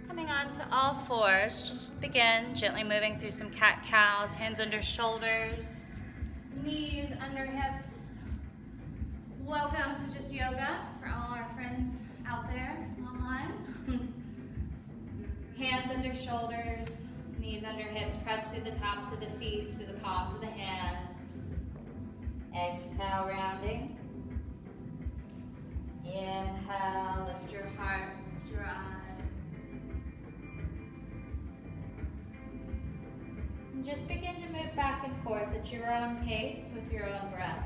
Coming on to all fours, just begin gently moving through some cat-cows, hands under shoulders, knees under hips. Welcome to Just Yoga for all our friends out there online. Hands under shoulders, knees under hips, press through the tops of the feet, through the palms of the hands. Exhale, rounding. Inhale, lift your heart, lift your eyes. And just begin to move back and forth at your own pace with your own breath.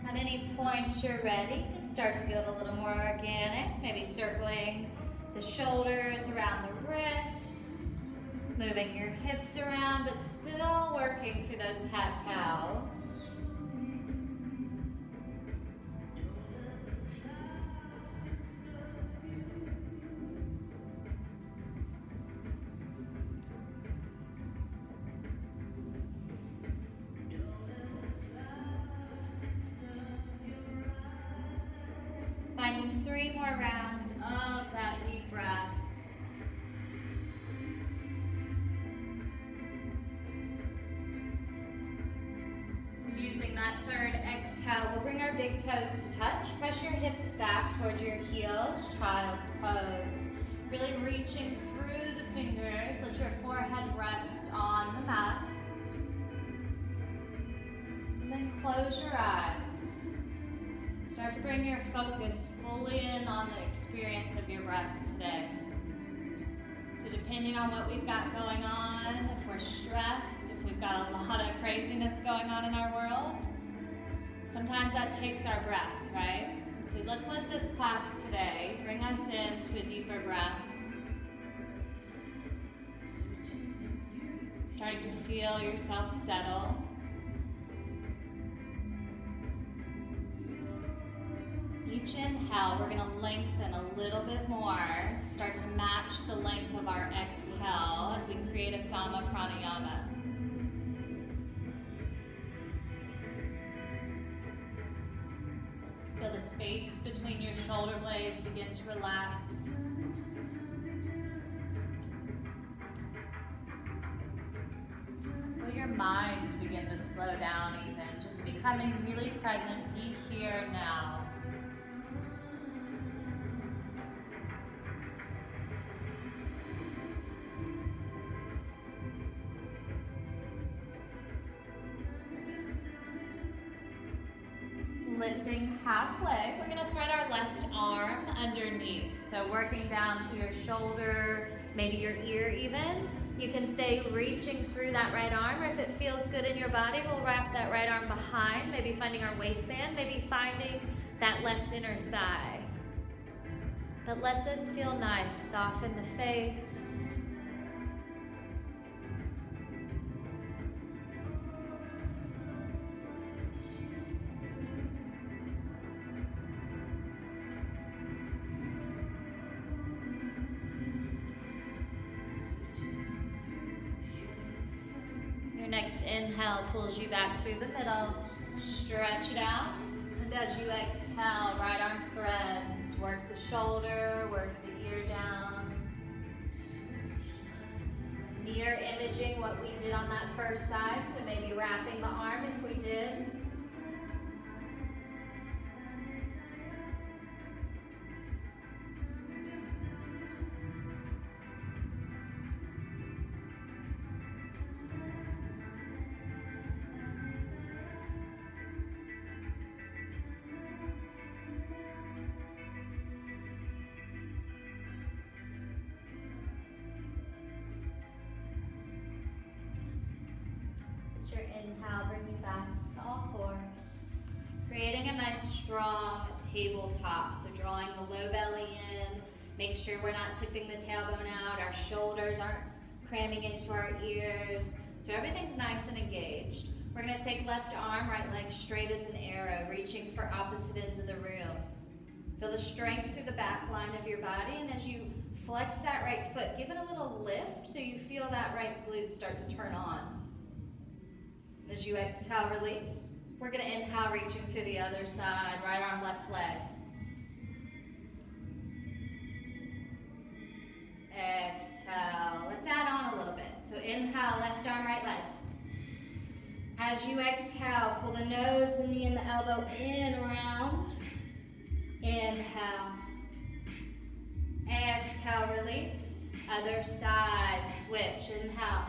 At any point you're ready, you can start to feel a little more organic, maybe circling the shoulders around the wrists, moving your hips around, but still working through those cat-cows. Finding 3 more rounds of that deep breath. Using that third exhale, we'll bring our big toes to touch. Press your hips back towards your heels, child's pose. Really reaching through the fingers. Let your forehead rest on the mat. And then close your eyes. Start to bring your focus fully in on the experience of your breath today. So depending on what we've got going on, if we're stressed, if we've got a lot of craziness going on in our world, sometimes that takes our breath, right? So let's let this class today bring us into a deeper breath. Starting to feel yourself settle. Each inhale, we're going to lengthen a little bit more to start to match the length of our exhale as we create a Sama Pranayama. Feel the space between your shoulder blades begin to relax. Feel your mind begin to slow down even, just becoming really present, be here now. Lifting halfway, we're going to thread our left arm underneath. So working down to your shoulder, maybe your ear even. You can stay reaching through that right arm, or if it feels good in your body, we'll wrap that right arm behind, maybe finding our waistband, maybe finding that left inner thigh. But let this feel nice, soften the face. Next inhale pulls you back through the middle, stretch it out, and as you exhale, right arm threads, work the shoulder, work the ear down. Mirror imaging what we did on that first side, so maybe wrapping the arm if we did. Inhale, bring you back to all fours. Creating a nice strong tabletop. So drawing the low belly in, make sure we're not tipping the tailbone out, our shoulders aren't cramming into our ears. So everything's nice and engaged. We're gonna take left arm, right leg straight as an arrow, reaching for opposite ends of the room. Feel the strength through the back line of your body, and as you flex that right foot, give it a little lift so you feel that right glute start to turn on. As you exhale, release. We're going to inhale, reaching through the other side, right arm, left leg. Exhale. Let's add on a little bit. So inhale, left arm, right leg. As you exhale, pull the nose, the knee, and the elbow in, around. Inhale. Exhale, release. Other side, switch. Inhale.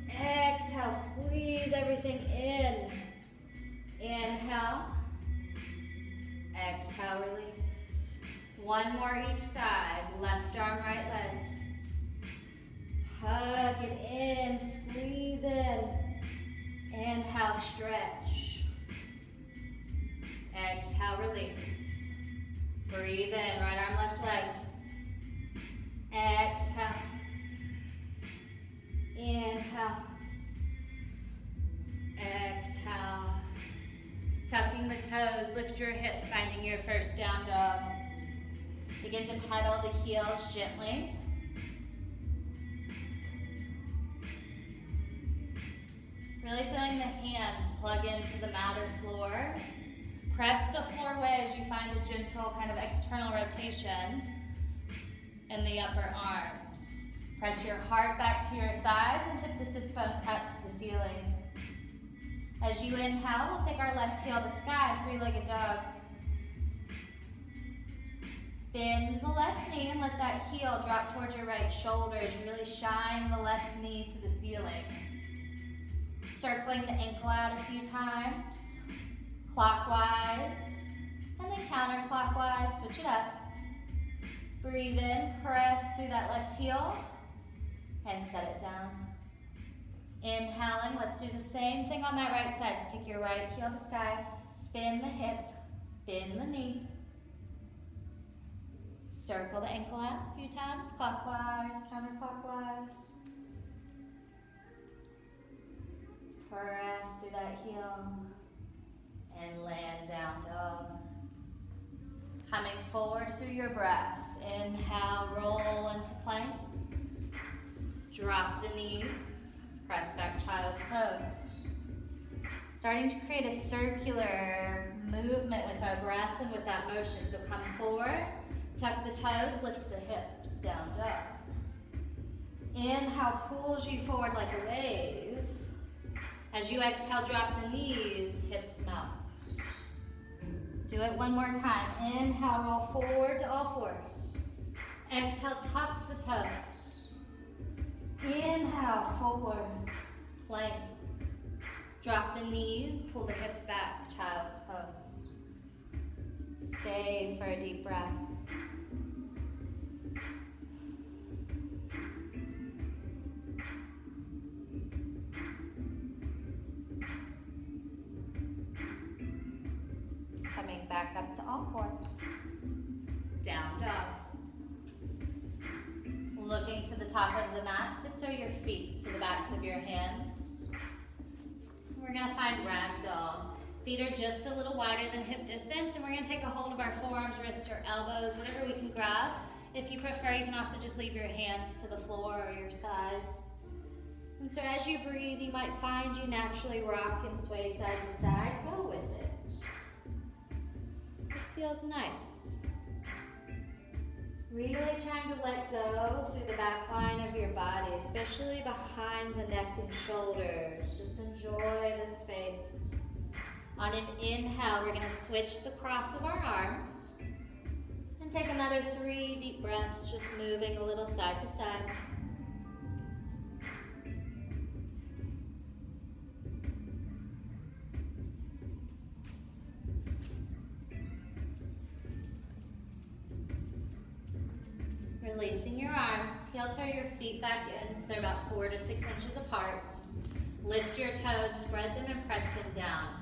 Exhale, squeeze everything in. Inhale. Exhale, release. One more each side. Left arm, right leg. Hug it in, squeeze in. Inhale, stretch. Exhale, release. Breathe in, right arm, left leg. Exhale. Inhale. Exhale. Tucking the toes, lift your hips, finding your first down dog. Begin to pedal the heels gently. Really feeling the hands plug into the mat or floor. Press the floor away as you find a gentle kind of external rotation in the upper arms. Press your heart back to your thighs and tip the sits bones up to the ceiling. As you inhale, we'll take our left heel to sky, three-legged dog. Bend the left knee and let that heel drop towards your right shoulder as you really shine the left knee to the ceiling. Circling the ankle out a few times, clockwise, and then counterclockwise, switch it up. Breathe in, press through that left heel, and set it down. Inhaling, let's do the same thing on that right side. So take your right heel to sky, spin the hip, bend the knee. Circle the ankle out a few times, clockwise, counterclockwise. Press through that heel and land down dog. Coming forward through your breath. Inhale, roll into plank. Drop the knees. Press back child's pose. Starting to create a circular movement with our breath and with that motion. So come forward, tuck the toes, lift the hips, down dog. Inhale pulls you forward like a wave. As you exhale, drop the knees, hips melt. Do it one more time. Inhale, roll forward to all fours. Exhale, tuck the toes. Inhale, forward, plank. Drop the knees, pull the hips back, child's pose. Stay for a deep breath. Coming back up to all fours. Down dog. Looking to the top of the mat, tiptoe your feet to the backs of your hands. We're gonna find ragdoll. Feet are just a little wider than hip distance, and we're gonna take a hold of our forearms, wrists, or elbows, whatever we can grab. If you prefer, you can also just leave your hands to the floor or your thighs. And so as you breathe, you might find you naturally rock and sway side to side. Go with it. It feels nice. Really trying to let go through the back line of your body, especially behind the neck and shoulders. Just enjoy the space. On an inhale, we're going to switch the cross of our arms. And take another 3 deep breaths, just moving a little side to side. Releasing your arms, heel toe your feet back in so they're about 4 to 6 inches apart. Lift your toes, spread them and press them down.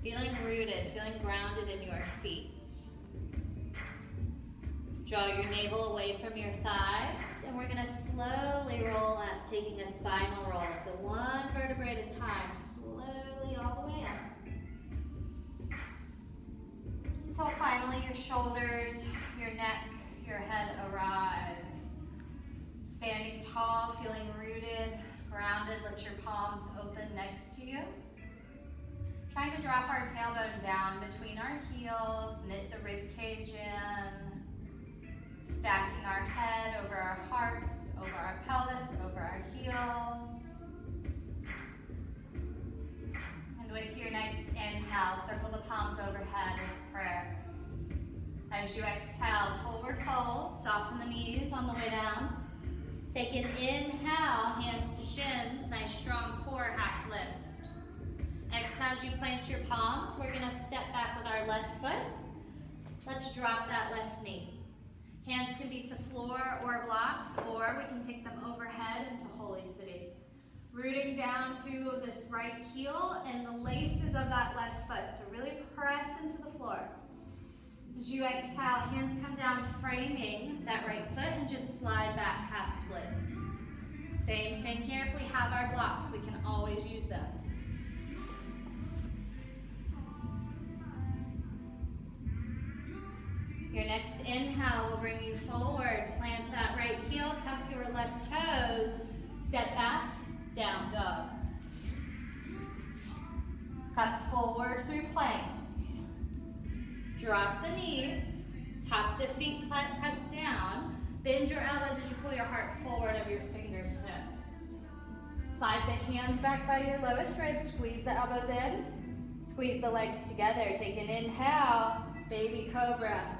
Feeling rooted, feeling grounded in your feet. Draw your navel away from your thighs, and we're going to slowly roll up, taking a spinal roll. So 1 vertebrae at a time, slowly all the way up. Until finally your shoulders, your neck, your head arrive. Standing tall, feeling rooted, grounded. Let your palms open next to you. Trying to drop our tailbone down between our heels, knit the rib cage in. Stacking our head over our hearts, over our pelvis, over our heels. And with your next inhale, circle the palms overhead into prayer. As you exhale, forward fold, soften the knees on the way down. Take an inhale, hands to shins, nice strong core, half lift. Exhale as you plant your palms. We're gonna step back with our left foot. Let's drop that left knee. Hands can be to floor or blocks, or we can take them overhead into Holy City. Rooting down through this right heel and the laces of that left foot. So really press into the floor. As you exhale, hands come down, framing that right foot, and just slide back, half splits. Same thing here. If we have our blocks, we can always use them. Your next inhale will bring you forward. Plant that right heel, tuck your left toes, step back, down dog. Cut forward through plank. Drop the knees, tops of feet press down. Bend your elbows as you pull your heart forward of your fingertips. Slide the hands back by your lowest ribs, squeeze the elbows in, squeeze the legs together. Take an inhale, baby cobra.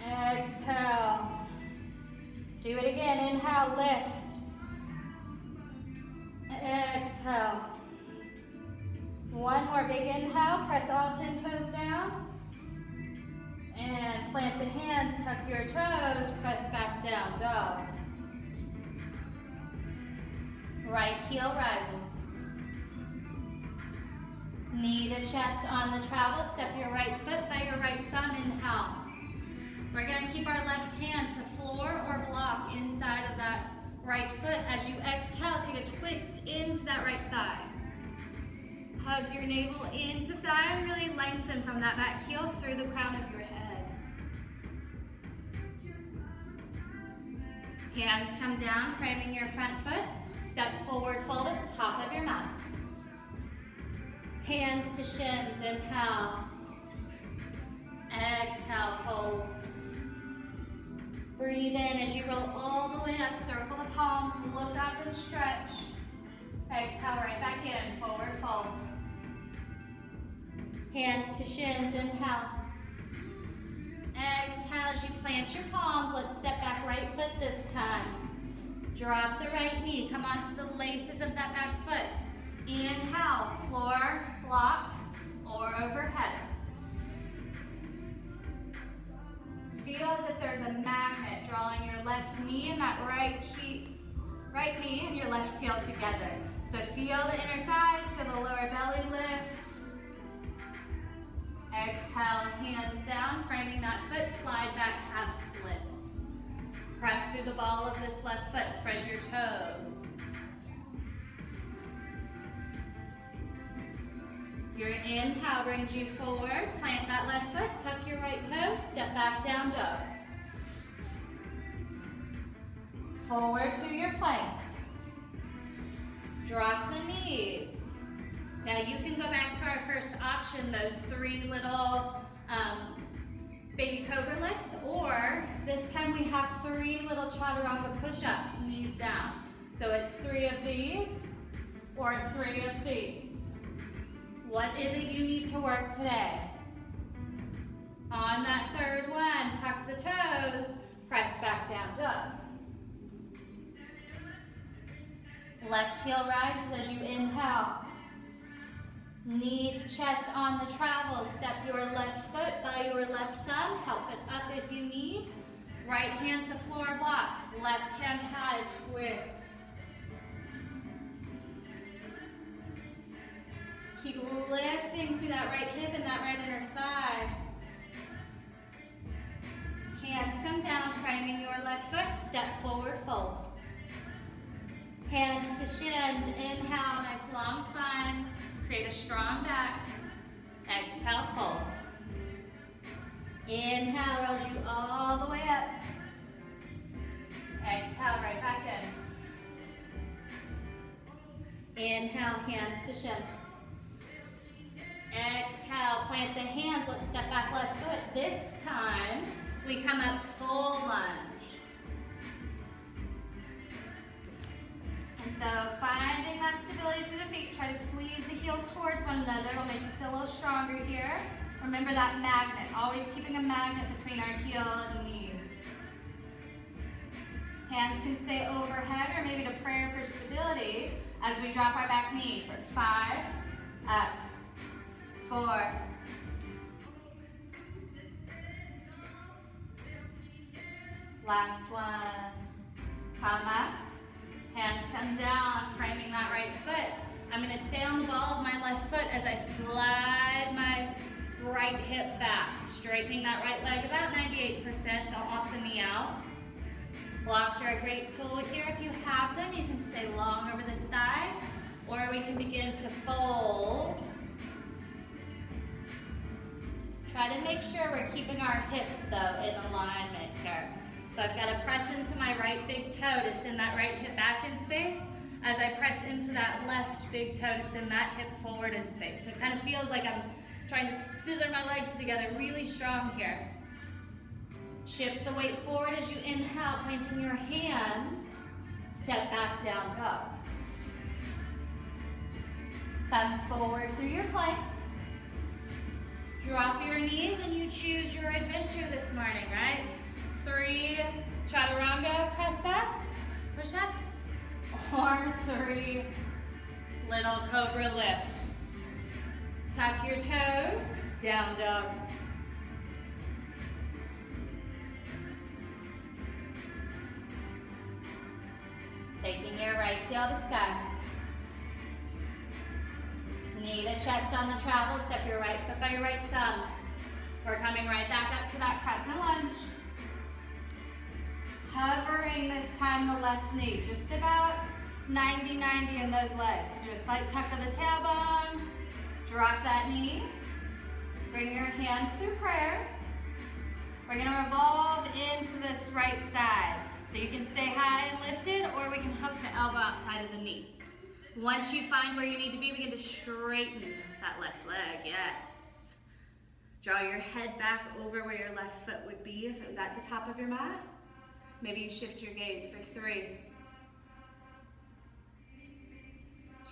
Exhale. Do it again, inhale, lift. Exhale. One more big inhale, press all 10 toes down. And plant the hands, tuck your toes, press back down, dog. Right heel rises. Knee to chest on the travel, step your right foot by your right thumb, inhale. We're gonna keep our left hand to floor or block inside of that right foot. As you exhale, take a twist into that right thigh. Hug your navel into thigh and really lengthen from that back heel through the crown of your head. Hands come down, framing your front foot. Step forward, fold at the top of your mat. Hands to shins, inhale. Exhale, fold. Breathe in as you roll all the way up, circle the palms, look up and stretch. Exhale, right back in, forward fold. Hands to shins, inhale. Exhale as you plant your palms, let's step back right foot this time. Drop the right knee, come onto the laces of that back foot. Inhale, floor, blocks, or overhead. Feel as if there's a magnet drawing your left knee and that right knee and your left heel together. So feel the inner thighs, feel the lower belly lift. Exhale, hands down, framing that foot, slide back, half splits. Press through the ball of this left foot, spread your toes. Your inhale brings you forward, plant that left foot, tuck your right toes, step back, down dog. Forward through your plank. Drop the knees. Now you can go back to our first option, those 3 little baby cobra lifts, or this time we have 3 little chaturanga push-ups, knees down. So it's 3 of these or 3 of these. What is it you need to work today? On that third one, tuck the toes, press back down dog. Left heel rises as you inhale. Knee to chest on the travel. Step your left foot by your left thumb. Help it up if you need. Right hand to floor block. Left hand high, twist. Keep lifting through that right hip and that right inner thigh. Hands come down, framing your left foot. Step forward, fold. Hands to shins. Inhale, nice long spine. Create a strong back. Exhale, fold. Inhale, rolls you all the way up. Exhale, right back in. Inhale, hands to shins. Exhale, plant the hands. Let's step back left foot. This time, we come up full lunge. And so finding that stability through the feet, try to squeeze the heels towards one another. It'll make you feel a little stronger here. Remember that magnet, always keeping a magnet between our heel and knee. Hands can stay overhead or maybe to prayer for stability as we drop our back knee for 5, up, 4, last one, come up, hands come down, framing that right foot. I'm going to stay on the ball of my left foot as I slide my right hip back, straightening that right leg about 98%, don't walk the knee out. Blocks are a great tool here. If you have them, you can stay long over this thigh, or we can begin to fold. Try to make sure we're keeping our hips, though, in alignment here. So I've got to press into my right big toe to send that right hip back in space, as I press into that left big toe to send that hip forward in space. So it kind of feels like I'm trying to scissor my legs together, really strong here. Shift the weight forward as you inhale, planting your hands, step back, down dog. Come forward through your plank. Drop your knees and you choose your adventure this morning, right? 3 chaturanga press-ups, push-ups, or 3 little cobra lifts. Tuck your toes, down dog. Taking your right heel to sky. Knee to chest on the travel, step your right foot by your right thumb. We're coming right back up to that crescent lunge. Hovering this time the left knee, just about 90-90 in those legs. So do a slight tuck of the tailbone, drop that knee, bring your hands through prayer. We're gonna revolve into this right side. So you can stay high and lifted, or we can hook the elbow outside of the knee. Once you find where you need to be, begin to straighten that left leg, yes. Draw your head back over where your left foot would be if it was at the top of your mat. Maybe you shift your gaze for 3,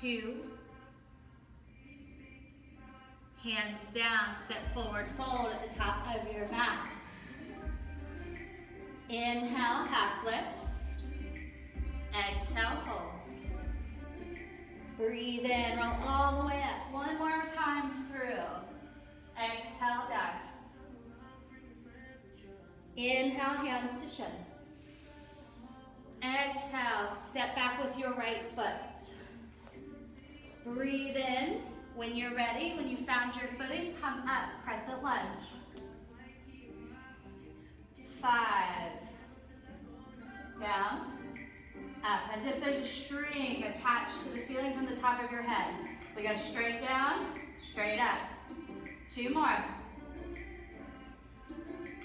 2, hands down, step forward, fold at the top of your mat. Inhale, half lift. Exhale, fold. Breathe in, roll all the way up. One more time through. Exhale, dive. Inhale, hands to shins. Exhale, step back with your right foot. Breathe in. When you're ready, when you found your footing, come up, crescent lunge. 5, down, up, as if there's a string attached to the ceiling from the top of your head. We go straight down, straight up. 2 more.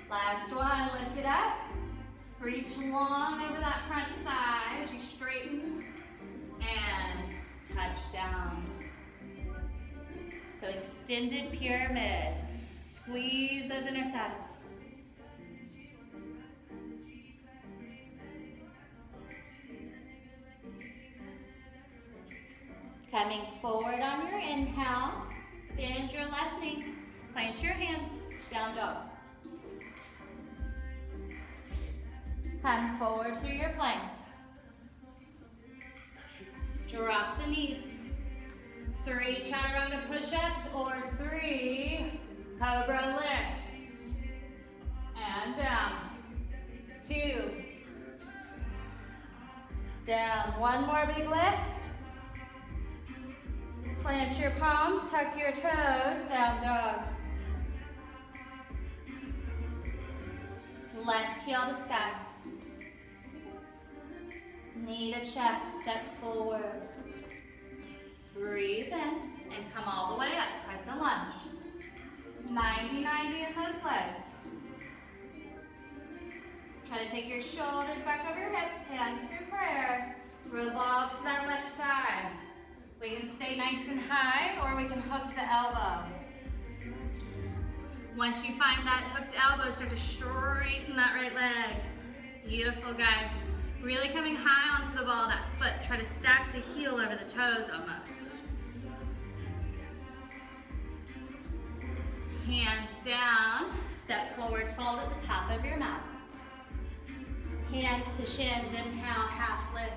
Last one, lift it up. Reach long over that front thigh as you straighten and touch down. So extended pyramid. Squeeze those inner thighs. Coming forward on your inhale, bend your left knee, plant your hands, down dog. Come forward through your plank. Drop the knees. 3 chaturanga push-ups or 3 cobra lifts. And down. 2. Down. 1 more big lift. Plant your palms, tuck your toes, down dog. Left heel to sky. Knee to chest, step forward. Breathe in and come all the way up, crescent lunge. 90-90 in those legs. Try to take your shoulders back over your hips, hands through prayer. Revolve to that left thigh. We can stay nice and high, or we can hook the elbow. Once you find that hooked elbow, start to straighten that right leg. Beautiful, guys. Really coming high onto the ball of that foot. Try to stack the heel over the toes almost. Hands down, step forward, fold at the top of your mat. Hands to shins, inhale, half lift.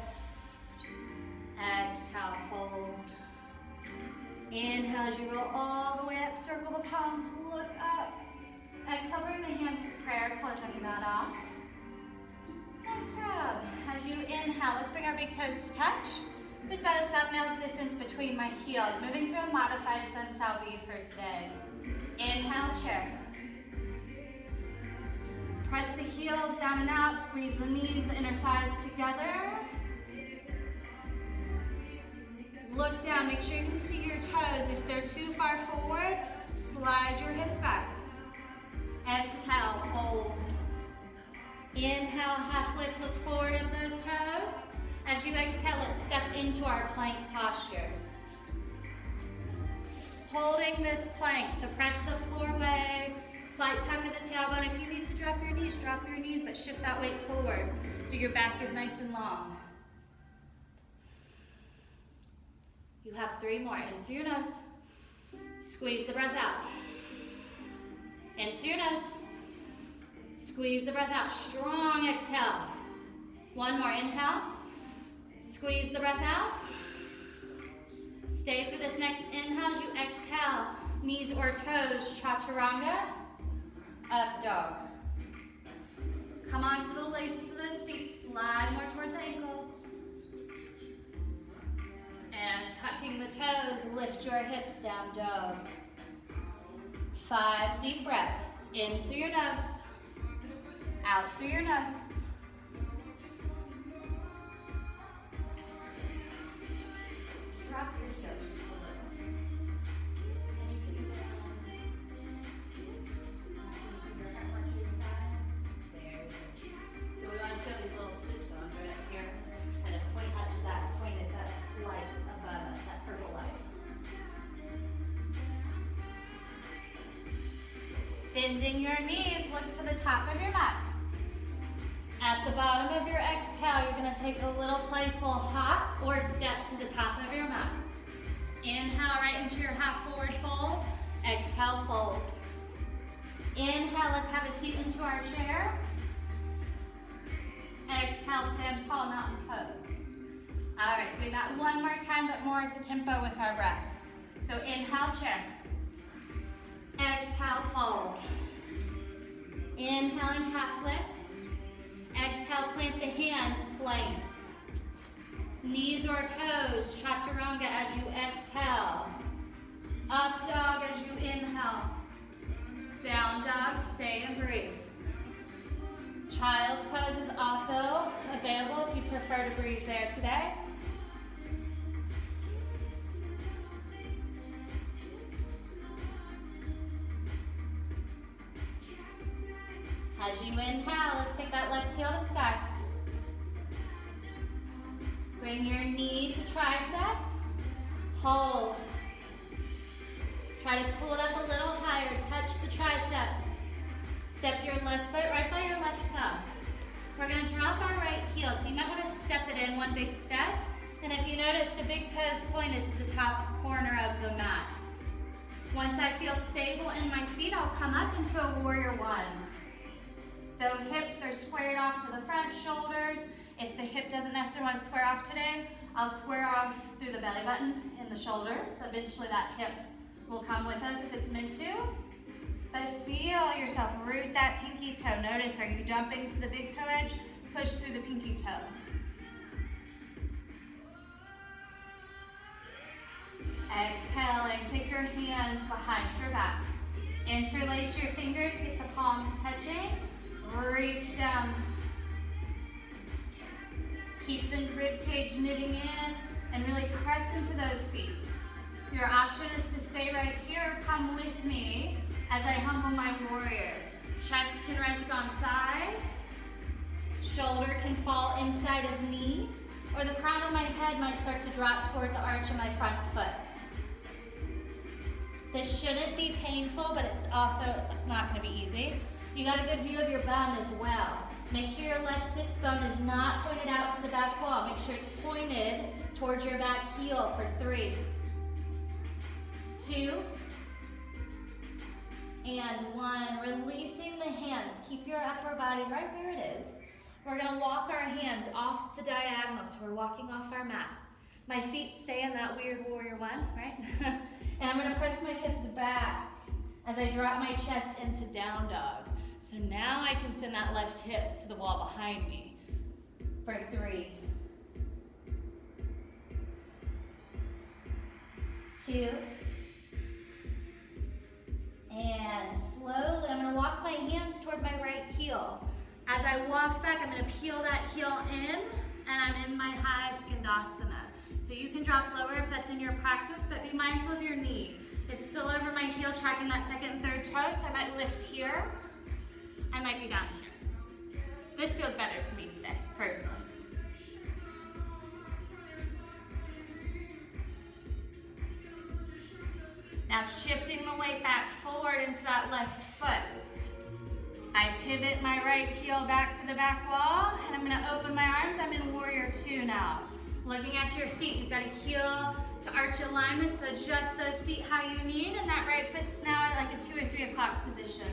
Exhale, fold. Inhale as you roll all the way up, circle the palms, look up. Exhale, bring the hands to prayer, closing that off. Nice job. As you inhale, let's bring our big toes to touch. There's about a thumbnail's distance between my heels. Moving through a modified sun salvi for today. Inhale, chair. Let's press the heels down and out, squeeze the knees, the inner thighs together. Look down, make sure you can see your toes. If they're too far forward, slide your hips back. Exhale, fold. Inhale, half lift, look forward of those toes. As you exhale, let's step into our plank posture. Holding this plank, so press the floor away, slight tug of the tailbone. If you need to drop your knees, but shift that weight forward so your back is nice and long. You have 3 more. In through your nose. Squeeze the breath out. In through your nose. Squeeze the breath out. Strong exhale. 1 more. Inhale. Squeeze the breath out. Stay for this next inhale as you exhale. Knees or toes, chaturanga. Up dog. Come on to the laces of those feet. Slide more toward the ankles. And tucking the toes, lift your hips, down dog. 5 deep breaths. In through your nose. Out through your nose. Drop your heels just a little. Can you see your heart march through your thighs? There it is. So we want to feel these little sit bones right up here. Kind of point up to that, point at that light above us, that purple light. Bending your knees, look to the top of your mat. At the bottom of your exhale, you're going to take a little playful hop or step to the top of your mat. Inhale right into your half forward fold. Exhale, fold. Inhale, let's have a seat into our chair. Exhale, stand tall, mountain pose. All right, doing that one more time, but more to tempo with our breath. So inhale, chair. Exhale, fold. Inhaling, half lift. Exhale, plant the hands, plank. Knees or toes, chaturanga as you exhale. Up dog as you inhale. Down dog, stay and breathe. Child's pose is also available if you prefer to breathe there today. As you inhale, let's take that left heel to sky. Bring your knee to tricep. Hold. Try to pull it up a little higher. Touch the tricep. Step your left foot right by your left thumb. We're going to drop our right heel, so you might want to step it in one big step. And if you notice, the big toes pointed to the top corner of the mat. Once I feel stable in my feet, I'll come up into a warrior 1. So hips are squared off to the front, shoulders. If the hip doesn't necessarily want to square off today, I'll square off through the belly button in the shoulders. Eventually that hip will come with us if it's meant to. But feel yourself, root that pinky toe. Notice, are you jumping to the big toe edge? Push through the pinky toe. Exhaling, take your hands behind your back. Interlace your fingers, get the palms touching. Reach down. Keep the rib cage knitting in and really press into those feet. Your option is to stay right here. Come with me as I humble my warrior. Chest can rest on thigh. Shoulder can fall inside of knee, or the crown of my head might start to drop toward the arch of my front foot. This shouldn't be painful, but it's not going to be easy. You got a good view of your bum as well. Make sure your left sits bone is not pointed out to the back wall. Make sure it's pointed towards your back heel for 3, 2, and 1. Releasing the hands. Keep your upper body right where it is. We're going to walk our hands off the diagonal, so we're walking off our mat. My feet stay in that weird warrior 1, right? And I'm going to press my hips back as I drop my chest into down dog. So now I can send that left hip to the wall behind me for 3, 2, and slowly I'm going to walk my hands toward my right heel. As I walk back, I'm going to peel that heel in, and I'm in my high skandasana. So you can drop lower if that's in your practice, but be mindful of your knee. It's still over my heel, tracking that second and third toe, so I might lift here. I might be down here. This feels better to me today, personally. Now shifting the weight back forward into that left foot. I pivot my right heel back to the back wall, and I'm going to open my arms. I'm in warrior 2 now. Looking at your feet, you've got a heel to arch alignment, so adjust those feet how you need, and that right foot's now at like a 2 or 3 o'clock position.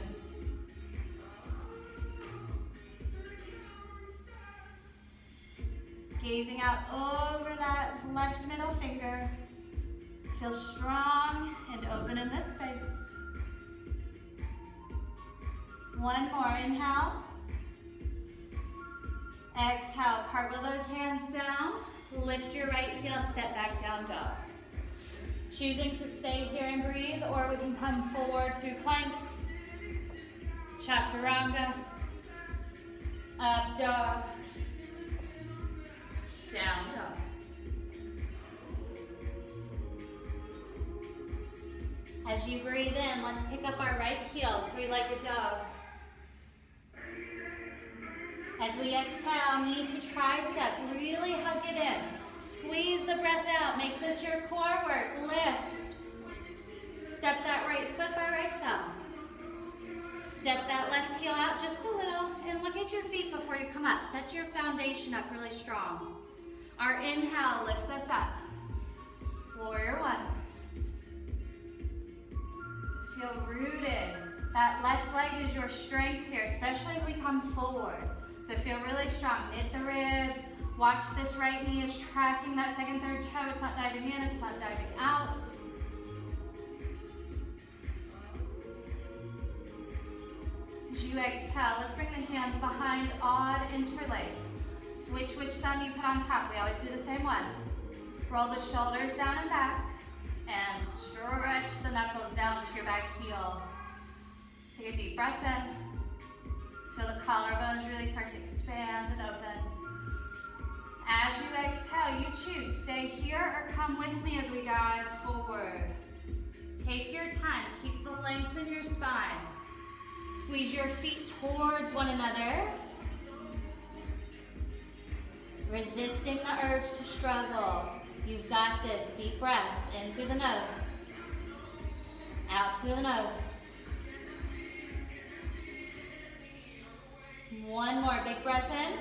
Gazing out over that left middle finger. Feel strong and open in this space. 1 more, inhale. Exhale, cartwheel those hands down. Lift your right heel, step back, down dog. Choosing to stay here and breathe, or we can come forward through plank, chaturanga, up dog, down dog. As you breathe in, let's pick up our right heel, 3-legged dog. As we exhale, knee to tricep, really hug it in. Squeeze the breath out, make this your core work, lift. Step that right foot by right thumb. Step that left heel out just a little, and look at your feet before you come up. Set your foundation up really strong. Our inhale lifts us up. Warrior 1. So feel rooted. That left leg is your strength here, especially as we come forward. So feel really strong. Knit the ribs. Watch this right knee is tracking that second, third toe. It's not diving in, it's not diving out. As you exhale, let's bring the hands behind, odd interlace. Switch which thumb you put on top. We always do the same one. Roll the shoulders down and back, and stretch the knuckles down to your back heel. Take a deep breath in. Feel the collarbones really start to expand and open. As you exhale, you choose, stay here or come with me as we dive forward. Take your time, keep the length in your spine. Squeeze your feet towards one another. Resisting the urge to struggle. You've got this. Deep breaths, in through the nose, out through the nose. 1 more, big breath in.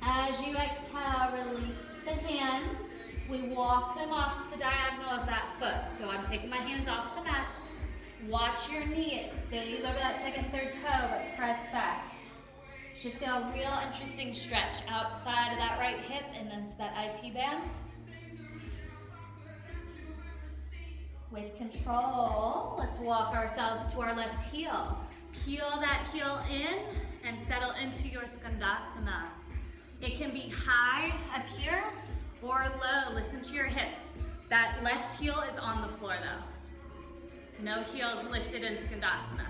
As you exhale, release the hands. We walk them off to the diagonal of that foot. So I'm taking my hands off the mat. Watch your knee, it stays over that second, third toe, but press back. Should feel a real interesting stretch outside of that right hip and into that IT band. With control, let's walk ourselves to our left heel. Peel that heel in and settle into your skandasana. It can be high up here or low. Listen to your hips. That left heel is on the floor though. No heels lifted in skandasana.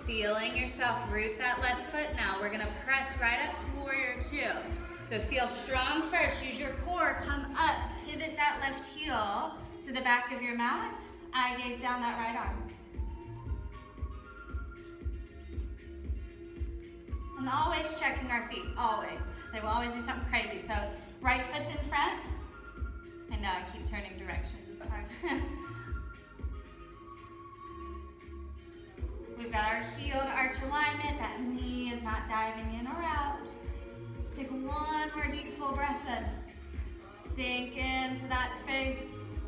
Feeling yourself root that left foot now. We're gonna press right up to warrior 2. So feel strong first, use your core, come up, pivot that left heel to the back of your mat, eye gaze down that right arm. And always checking our feet, always. They will always do something crazy. So right foot's in front. I know I keep turning directions, it's hard. We've got our heel to arch alignment. That knee is not diving in or out. Take one more deep full breath in. Sink into that space.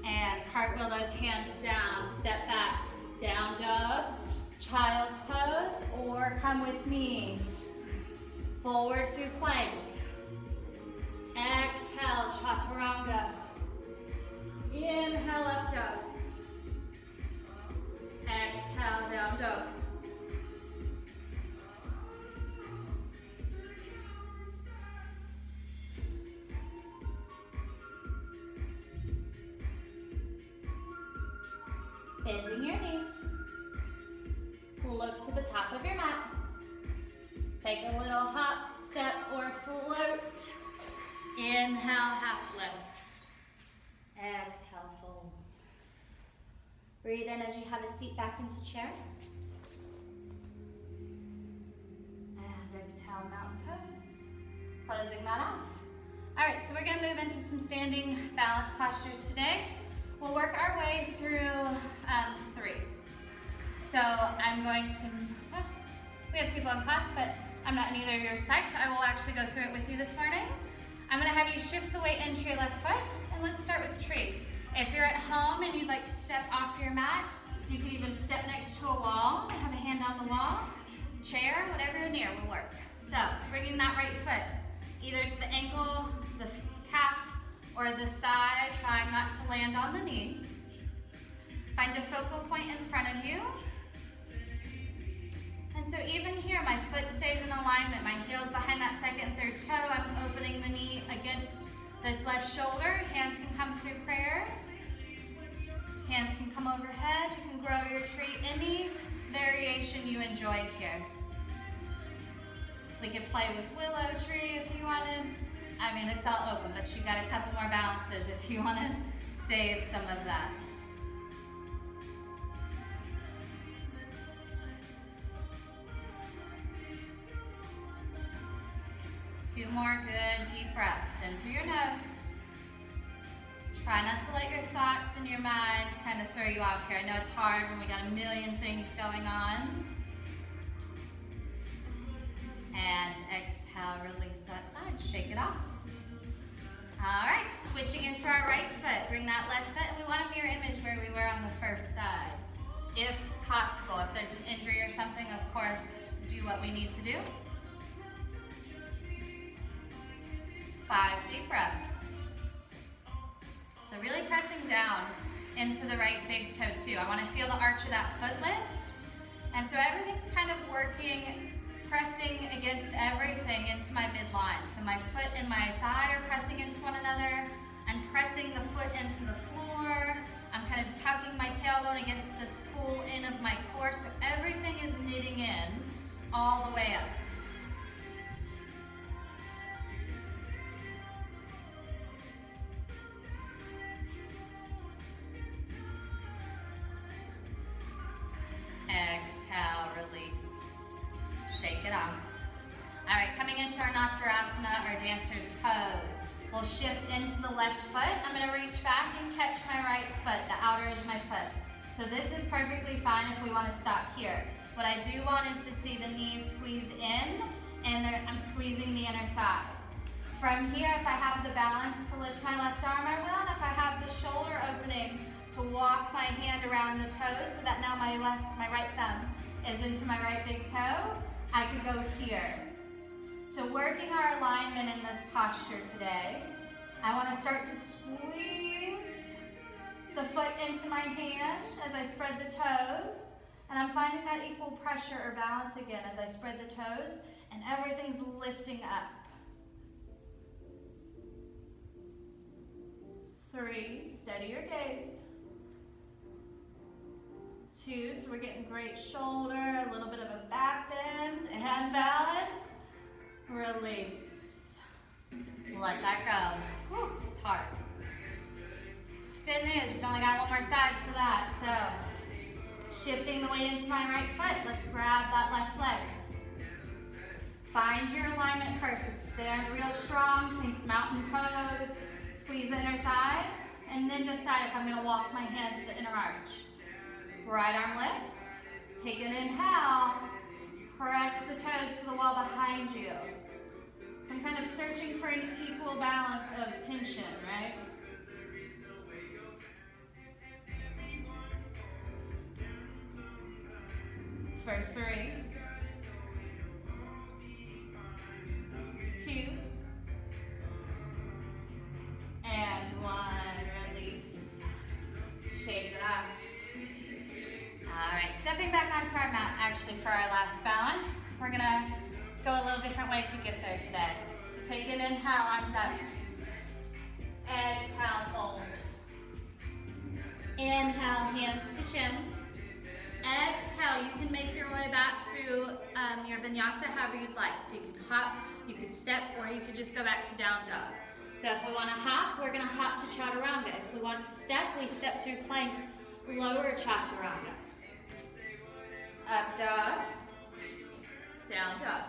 And cartwheel those hands down. Step back, down dog, child's pose, or come with me. Forward through plank. Exhale, chaturanga. Inhale, up dog. Exhale, down dog. Bending your knees. Look to the top of your mat. Take a little hop, step, or float. Inhale, half lift. Exhale, fold. Breathe in as you have a seat back into chair. And exhale, mountain pose. Closing that off. All right, so we're gonna move into some standing balance postures today. We'll work our way through 3. So I'm going to, we have people in class, but I'm not in either of your sites, so I will actually go through it with you this morning. I'm gonna have you shift the weight into your left foot, and let's start with the tree. If you're at home and you'd like to step off your mat, you can even step next to a wall, have a hand on the wall, chair, whatever you're near will work. So bringing that right foot either to the ankle, the calf, or the thigh, trying not to land on the knee. Find a focal point in front of you. And so even here, my foot stays in alignment. My heel's behind that second and third toe. I'm opening the knee against this left shoulder. Hands can come through prayer. Hands can come overhead. You can grow your tree any variation you enjoy here. We could play with willow tree if you wanted. I mean, it's all open, but you got a couple more balances if you want to save some of that. Two more good deep breaths in through your nose. Try not to let your thoughts and your mind kind of throw you off here. I know it's hard when we got a million things going on. And exhale, release that side, shake it off. All right, switching into our right foot. Bring that left foot, and we want a mirror image where we were on the first side. If possible, if there's an injury or something, of course, do what we need to do. 5 deep breaths. So really pressing down into the right big toe too. I want to feel the arch of that foot lift. And so everything's kind of working, pressing against everything into my midline. So my foot and my thigh are pressing into one another. I'm pressing the foot into the floor. I'm kind of tucking my tailbone against this pull in of my core. So everything is knitting in all the way up. Exhale, release. Shake it off. All right, coming into our Natarasana, our dancer's pose. We'll shift into the left foot. I'm gonna reach back and catch my right foot, the outer edge of my foot. So this is perfectly fine if we wanna stop here. What I do want is to see the knees squeeze in, and I'm squeezing the inner thighs. From here, if I have the balance to lift my left arm, I will, and if I have the shoulder opening, to walk my hand around the toes so that now my right thumb is into my right big toe, I could go here. So working our alignment in this posture today, I want to start to squeeze the foot into my hand as I spread the toes, and I'm finding that equal pressure or balance again as I spread the toes, and everything's lifting up. 3, steady your gaze. 2, so we're getting great shoulder, a little bit of a back bend, and balance. Release. Let that go. Whew, it's hard. Good news, you don't only got one more side for that. So, shifting the weight into my right foot. Let's grab that left leg. Find your alignment first. So stand real strong, think mountain pose, squeeze the inner thighs, and then decide if I'm gonna walk my hand to the inner arch. Right arm lifts, take an inhale, press the toes to the wall behind you. So I'm kind of searching for an equal balance of tension, right? For 3, 2, and 1, release. Shake it off. All right, stepping back onto our mat actually for our last balance. We're gonna go a little different way to get there today. So take an inhale, arms up. Exhale, fold. Inhale, hands to shins. Exhale, you can make your way back through your vinyasa however you'd like. So you could hop, you could step, or you could just go back to down dog. So if we want to hop, we're going to hop to chaturanga. If we want to step, we step through plank, lower chaturanga. Up dog, down dog.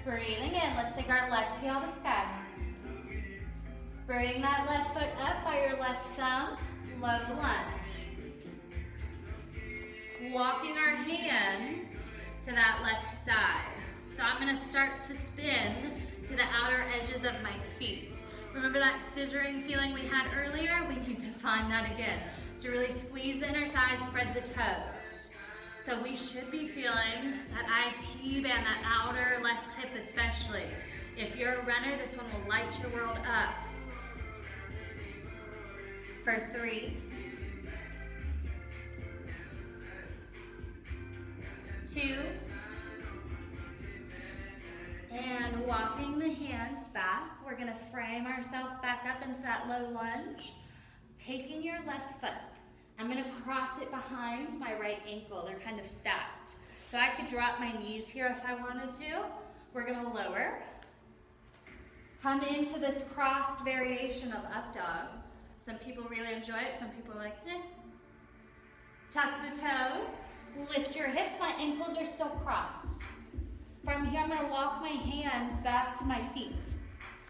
Breathing in, let's take our left heel to sky. Bring that left foot up by your left thumb, low lunge. Walking our hands to that left side. So I'm gonna start to spin to the outer edges of my feet. Remember that scissoring feeling we had earlier? We need to find that again. So really squeeze the inner thighs, spread the toes. So we should be feeling that IT band, that outer left hip especially. If you're a runner, this one will light your world up. For 3, 2, and walking the hands back, we're gonna frame ourselves back up into that low lunge. Taking your left foot, I'm gonna cross it behind my right ankle. They're kind of stacked. So I could drop my knees here if I wanted to. We're gonna lower. Come into this crossed variation of up dog. Some people really enjoy it, some people are like, eh. Tuck the toes, lift your hips, my ankles are still crossed. From here, I'm gonna walk my hands back to my feet.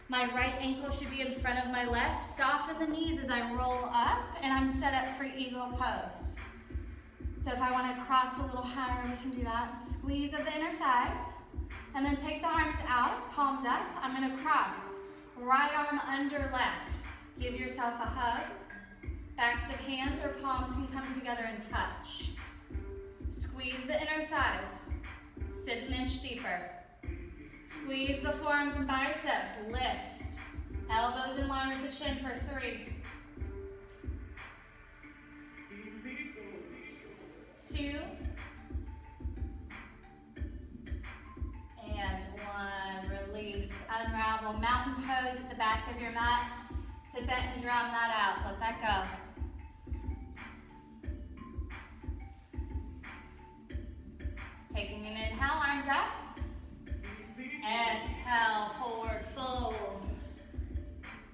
My right ankle should be in front of my left. Soften the knees as I roll up, and I'm set up for eagle pose. So if I wanna cross a little higher, we can do that. Squeeze of the inner thighs, and then take the arms out, palms up. I'm gonna cross, right arm under left. Give yourself a hug. Backs of hands or palms can come together and touch. Squeeze the inner thighs. Sit an inch deeper. Squeeze the forearms and biceps. Lift. Elbows in line with the chin for 3, 2, and 1. Release. Unravel. Mountain pose at the back of your mat. Sit that and drown that out. Let that go. Taking an inhale, arms up. Exhale, forward fold.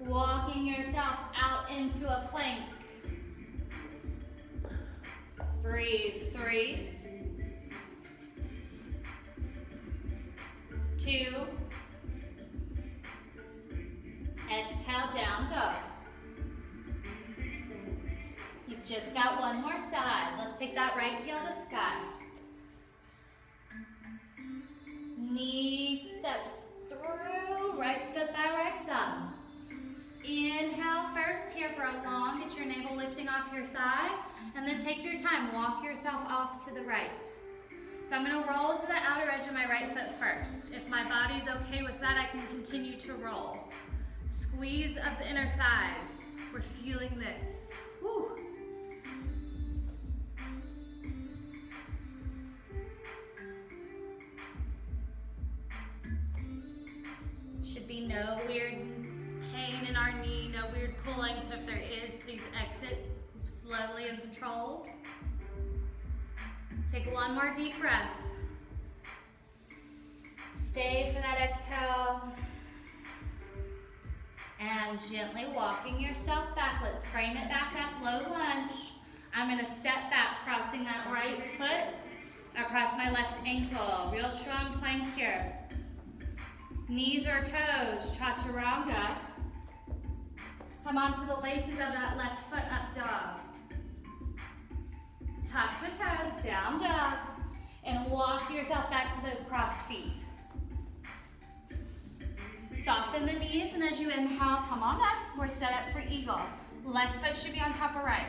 Walking yourself out into a plank. Breathe. 3, 2, exhale, down dog. You've just got one more side. Let's take that right heel to sky. Knee steps through, right foot by right thumb. Inhale first here for a long, get your navel lifting off your thigh, and then take your time, walk yourself off to the right. So I'm gonna roll to the outer edge of my right foot first. If my body's okay with that, I can continue to roll. Squeeze of the inner thighs. We're feeling this. Woo. Should be no weird pain in our knee, no weird pulling. So if there is, please exit slowly and controlled. Take one more deep breath. Stay for that exhale. And gently walking yourself back. Let's frame it back up, low lunge. I'm gonna step back, crossing that right foot across my left ankle. Real strong plank here. Knees or toes, chaturanga. Come onto the laces of that left foot, up dog. Tuck the toes, down dog. And walk yourself back to those crossed feet. Soften the knees, and as you inhale, come on up. We're set up for eagle. Left foot should be on top of right.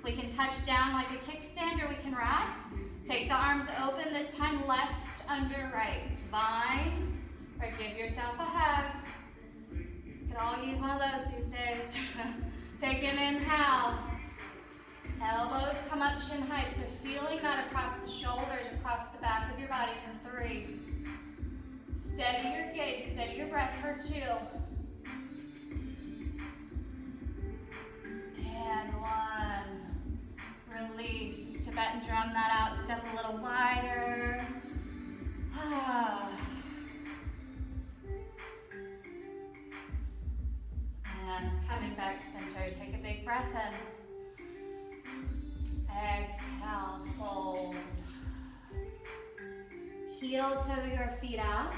We can touch down like a kickstand, or we can wrap. Take the arms open, this time left under right. Vine, or give yourself a hug. You could all use one of those these days. Take an inhale. Elbows come up chin height, so feeling that across the shoulders, across the back of your body for 3. Steady your gaze, steady your breath for 2. And 1. Release. Tibetan drum that out, step a little wider. And coming back center, take a big breath in. Exhale, fold. Heel toe your feet out.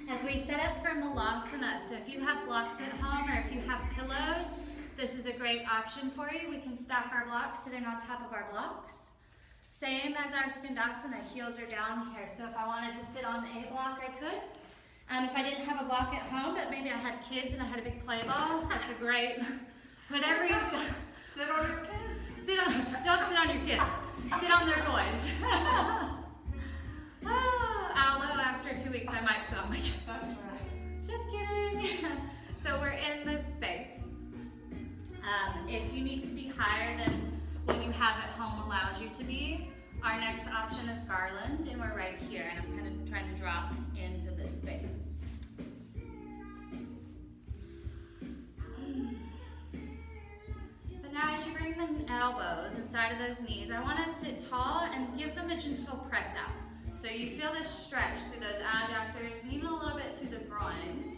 As we set up for Malasana, so if you have blocks at home or if you have pillows, this is a great option for you. We can stack our blocks sitting on top of our blocks. Same as our Skandasana, heels are down here. So if I wanted to sit on a block, I could. If I didn't have a block at home, but maybe I had kids and I had a big play ball, that's a great, whatever you Sit on your kids. Don't sit on your kids. Sit on their toys. Aloe, after 2 weeks, I might sound like, That's right. just kidding. So we're in this space. If you need to be higher than what you have at home allows you to be, our next option is garland, and we're right here, and I'm kind of trying to drop into this space. But now as you bring the elbows inside of those knees, I want to sit tall and give them a gentle press out. So you feel this stretch through those adductors, and even a little bit through the groin.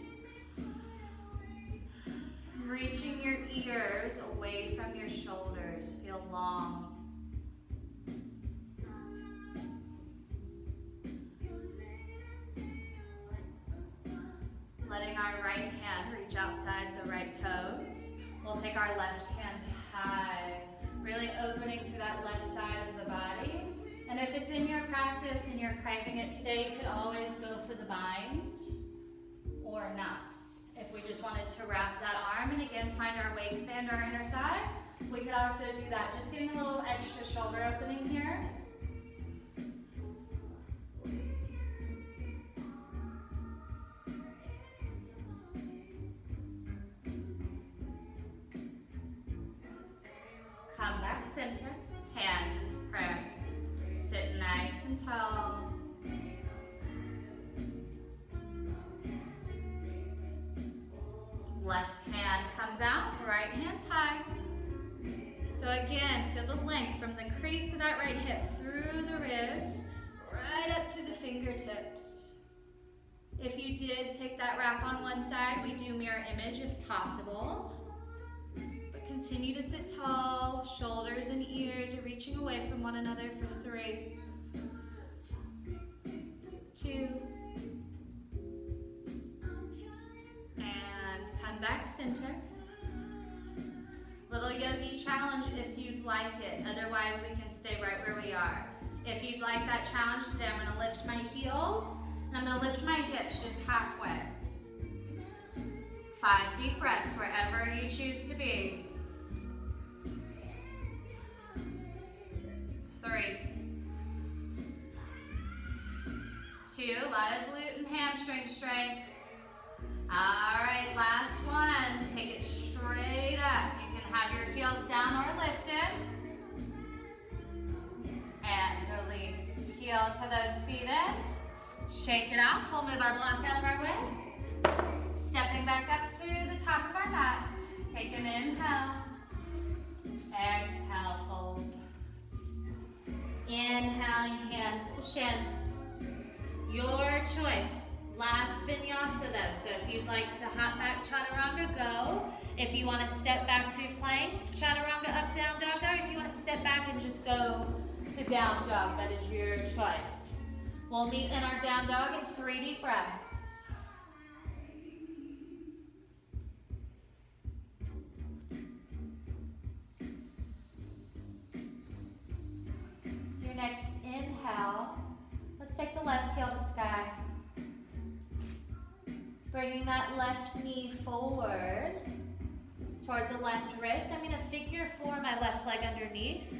Reaching your ears away from your shoulders, feel long. Letting our right hand reach outside the right toes. We'll take our left hand high, really opening through that left side of the body. And if it's in your practice and you're craving it today, you could always go for the bind or not. If we just wanted to wrap that arm and again find our waistband or inner thigh, we could also do that. Just getting a little extra shoulder opening here. Come back center, hands into prayer. Sit nice and tall. Left hand comes out, right hand high. So again, feel the length from the crease of that right hip through the ribs, right up through the fingertips. If you did take that wrap on one side, we do mirror image if possible. But continue to sit tall, shoulders and ears are reaching away from one another for 3, 2, back center. Little yogi challenge if you'd like it. Otherwise, we can stay right where we are. If you'd like that challenge today, I'm going to lift my heels and I'm going to lift my hips just halfway. 5 deep breaths wherever you choose to be. 3, 2, a lot of glute and hamstring strength. All right, last one. Take it straight up. You can have your heels down or lifted. And release. Heel to those feet in. Shake it off. We'll move our block out of our way. Stepping back up to the top of our mat. Take an inhale. Exhale, fold. Inhaling, hands to shins. Your choice. Last vinyasa though, so if you'd like to hop back chaturanga, go. If you want to step back through plank, chaturanga, up, down, dog, dog. If you want to step back and just go to down dog, that is your choice. We'll meet in our down dog in 3 deep breaths. With your next inhale, let's take the left heel to sky. Bringing that left knee forward toward the left wrist. I'm gonna figure 4 my left leg underneath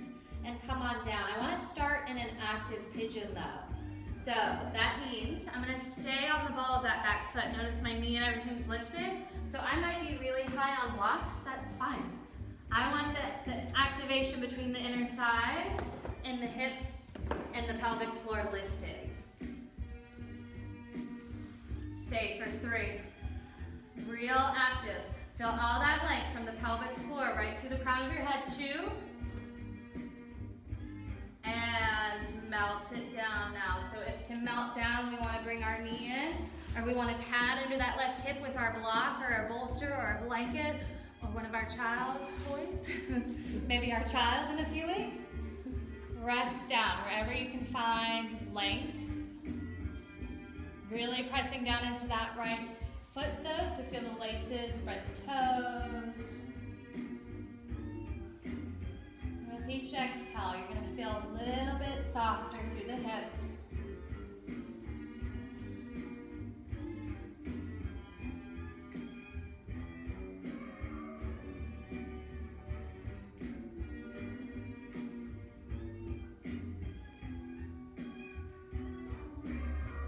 and come on down. I wanna start in an active pigeon though. So that means I'm gonna stay on the ball of that back foot. Notice my knee and everything's lifted. So I might be really high on blocks, that's fine. I want the activation between the inner thighs and the hips and the pelvic floor lifted. Stay for 3. Real active. Feel all that length from the pelvic floor right through the crown of your head. 2. And melt it down now. So if to melt down, we want to bring our knee in, or we want to pad under that left hip with our block or a bolster or a blanket or one of our child's toys. Maybe our child in a few weeks. Rest down wherever you can find length. Really pressing down into that right foot though, so feel the laces, spread the toes. And with each exhale, you're going to feel a little bit softer through the hips.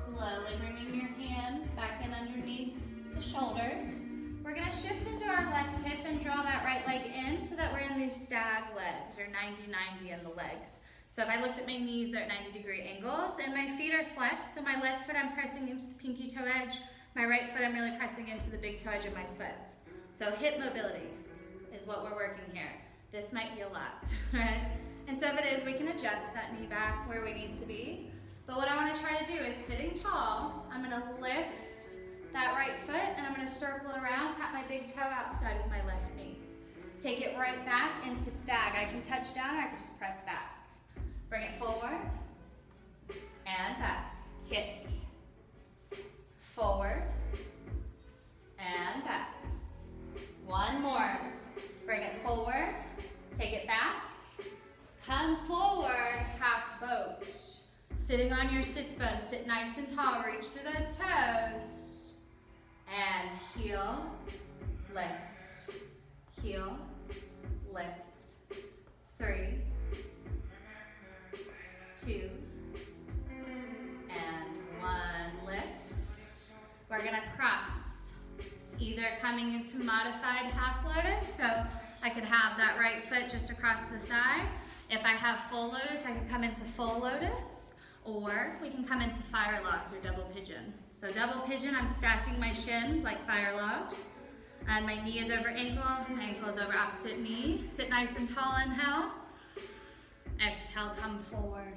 Slowly bringing your hands back in underneath the shoulders. We're going to shift into our left hip and draw that right leg in so that we're in these stag legs, or 90-90 in the legs. So if I looked at my knees, they're at 90-degree angles, and my feet are flexed. So my left foot, I'm pressing into the pinky toe edge. My right foot, I'm really pressing into the big toe edge of my foot. So hip mobility is what we're working here. This might be a lot, right? And so if it is, we can adjust that knee back where we need to be. But what I want to try to do is sitting tall, I'm going to lift that right foot and I'm going to circle it around, tap my big toe outside with my left knee. Take it right back into stag. I can touch down or I can just press back. Bring it forward and back. Kick. Forward and back. One more. Bring it forward. Take it back. Come forward, half boat. Sitting on your sits bones, sit nice and tall, reach through those toes. And heel, lift, heel, lift. 3, 2, and 1, lift. We're gonna cross, either coming into modified half lotus, so I could have that right foot just across the thigh. If I have full lotus, I can come into full lotus. Or we can come into fire logs or double pigeon. So double pigeon, I'm stacking my shins like fire logs. And my knee is over ankle, my ankle is over opposite knee. Sit nice and tall, inhale. Exhale, come forward.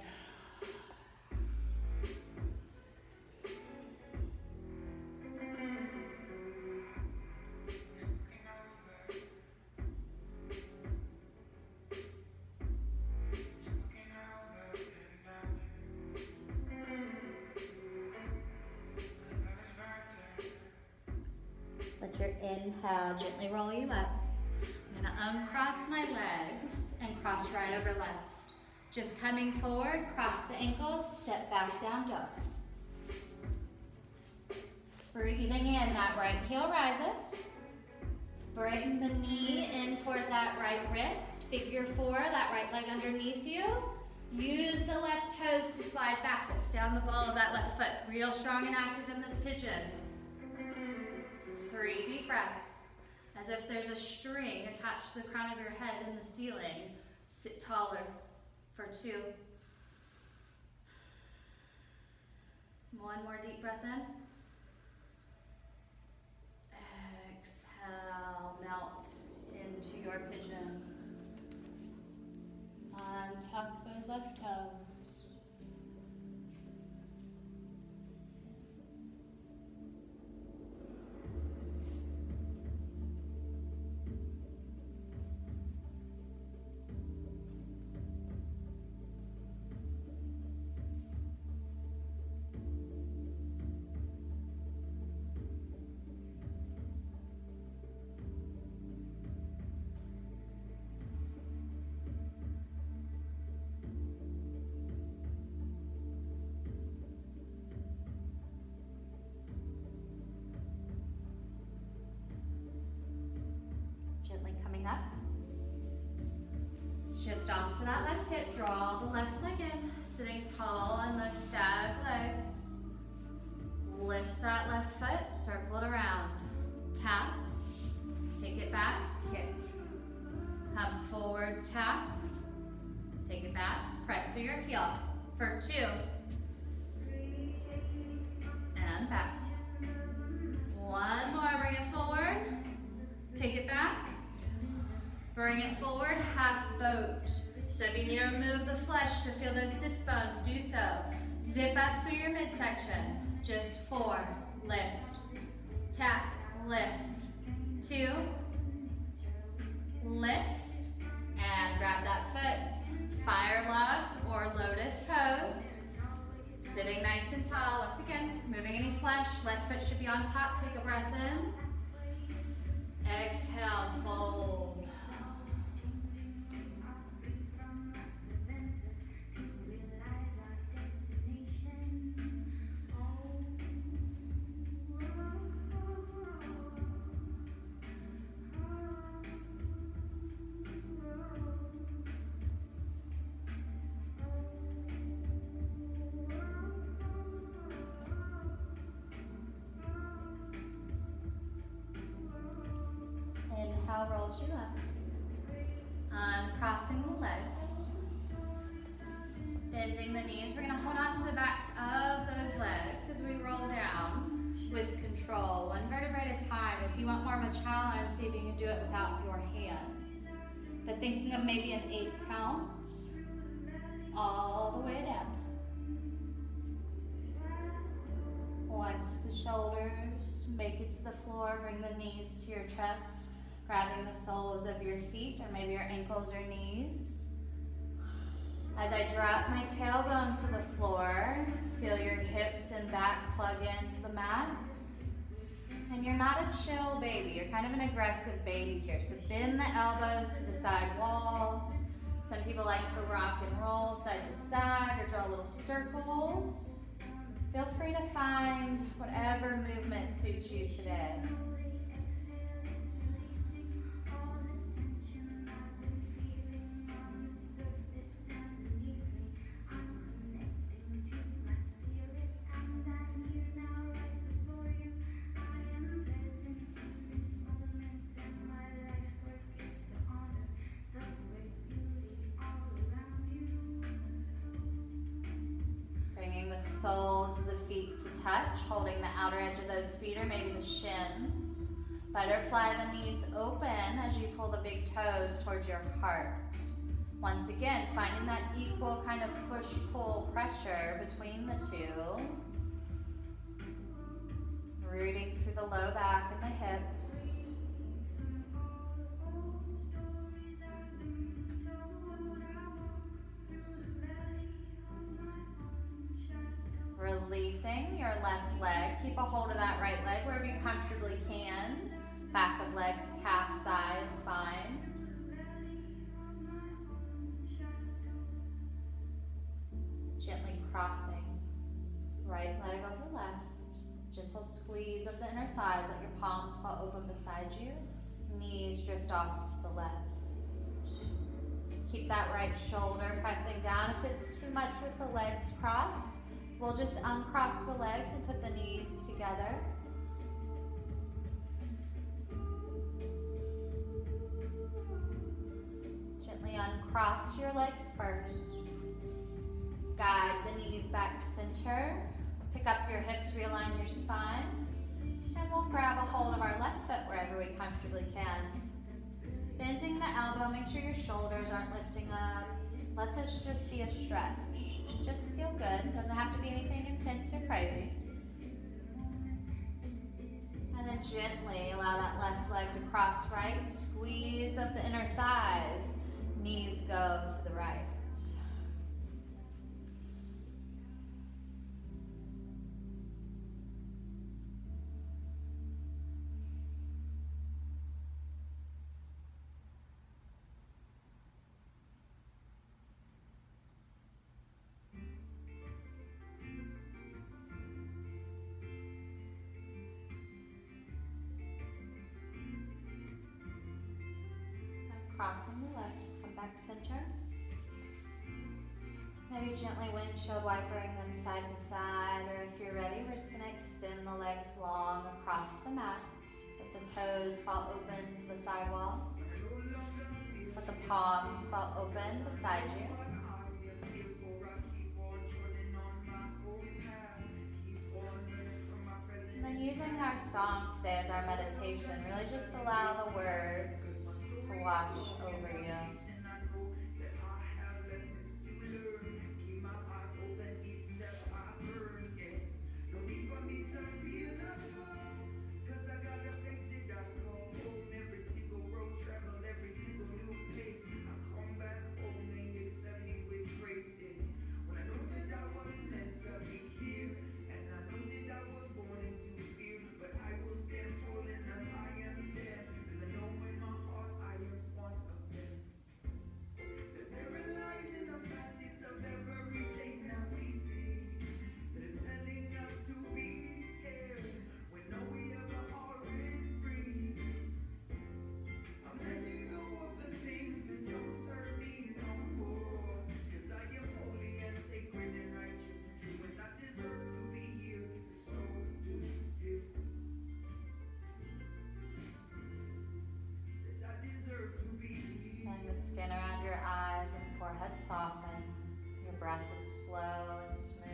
Let your inhale gently roll you up. I'm gonna uncross my legs and cross right over left. Just coming forward, cross the ankles, step back, down dog. Breathing in, that right heel rises. Bring the knee in toward that right wrist. Figure 4, that right leg underneath you. Use the left toes to slide back, but stay on the ball of that left foot. Real strong and active in this pigeon. 3 deep breaths. As if there's a string attached to the crown of your head in the ceiling. Sit taller for 2. 1 more deep breath in. Exhale, melt into your pigeon. Untuck those left toes. Draw the left leg in, sitting tall on those stag legs. Lift that left foot, circle it around. Tap, take it back, kick. Come forward, tap, take it back, press through your heel for 2. And back. 1 more, bring it forward, take it back, bring it forward, half boat. So if you need to remove the flesh to feel those sits bones, do so. Zip up through your midsection. Just 4, lift, tap, lift, 2, lift, and grab that foot. Fire logs or lotus pose. Sitting nice and tall. Once again, moving any flesh. Left foot should be on top. Take a breath in. Exhale, fold. Inhale, rolls you up. Uncrossing the legs. Bending the knees. We're going to hold on to the backs of those legs as we roll down with control. 1 vertebrae at a time. If you want more of a challenge, see if you can do it without your hands. But thinking of maybe an 8 count all the way down. Once the shoulders make it to the floor, bring the knees to your chest. Grabbing the soles of your feet or maybe your ankles or knees. As I drop my tailbone to the floor, feel your hips and back plug into the mat. And you're not a chill baby, you're kind of an aggressive baby here. So bend the elbows to the side walls. Some people like to rock and roll side to side or draw little circles. Feel free to find whatever movement suits you today. Soles of the feet to touch, holding the outer edge of those feet or maybe the shins. Butterfly the knees open as you pull the big toes towards your heart. Once again, finding that equal kind of push-pull pressure between the two. Rooting through the low back and the hips. Releasing your left leg. Keep a hold of that right leg wherever you comfortably can. Back of leg, calf, thigh, spine. Gently crossing. Right leg over left. Gentle squeeze of the inner thighs. Let your palms fall open beside you. Knees drift off to the left. Keep that right shoulder pressing down. If it's too much with the legs crossed, we'll just uncross the legs and put the knees together. Gently uncross your legs first. Guide the knees back center. Pick up your hips, realign your spine. And we'll grab a hold of our left foot wherever we comfortably can. Bending the elbow, make sure your shoulders aren't lifting up. Let this just be a stretch. Just feel good. It doesn't have to be anything intense or crazy. And then gently allow that left leg to cross right. Squeeze of the inner thighs. Knees go to the right. Crossing the legs, come back center. Maybe gently windshield wipering them side to side, or if you're ready, we're just going to extend the legs long across the mat. Let the toes fall open to the sidewall. Let the palms fall open beside you. And then using our song today as our meditation, really just allow the words to wash over you. Skin around your eyes and forehead soften. Your breath is slow and smooth.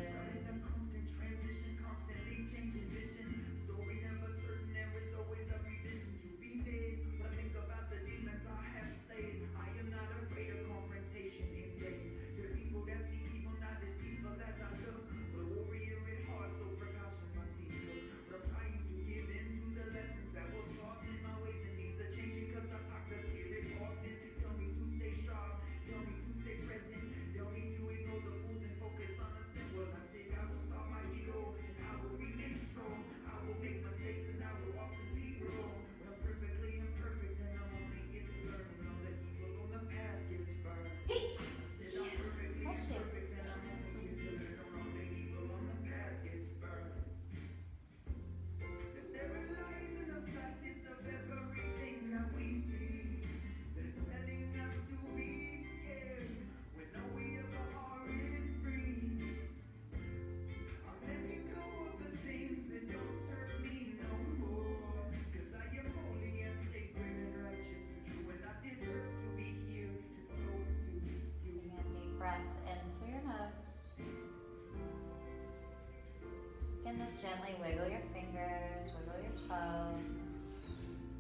Gently wiggle your fingers, wiggle your toes,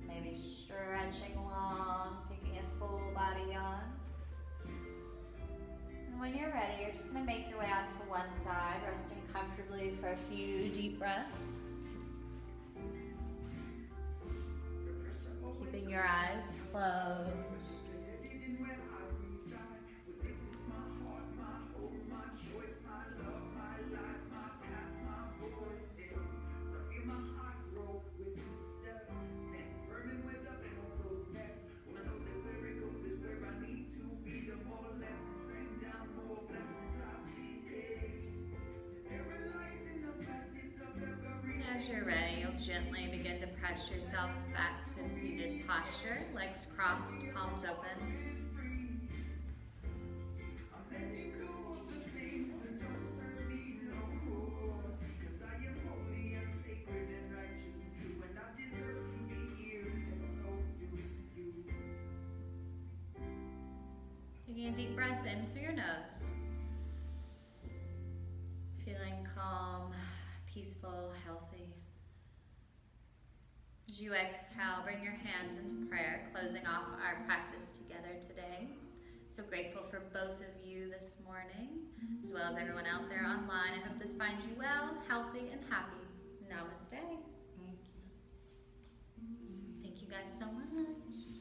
maybe stretching long, taking a full body yawn. And when you're ready, you're just going to make your way out to one side, resting comfortably for a few deep breaths. Keeping your eyes closed. As you're ready, you'll gently begin to press yourself back to a seated posture, legs crossed, palms open. Taking a deep breath in through your nose. Feeling calm, peaceful, healthy. As you exhale, bring your hands into prayer, closing off our practice together today. So grateful for both of you this morning, as well as everyone out there online. I hope this finds you well, healthy, and happy. Namaste. Thank you. Thank you guys so much.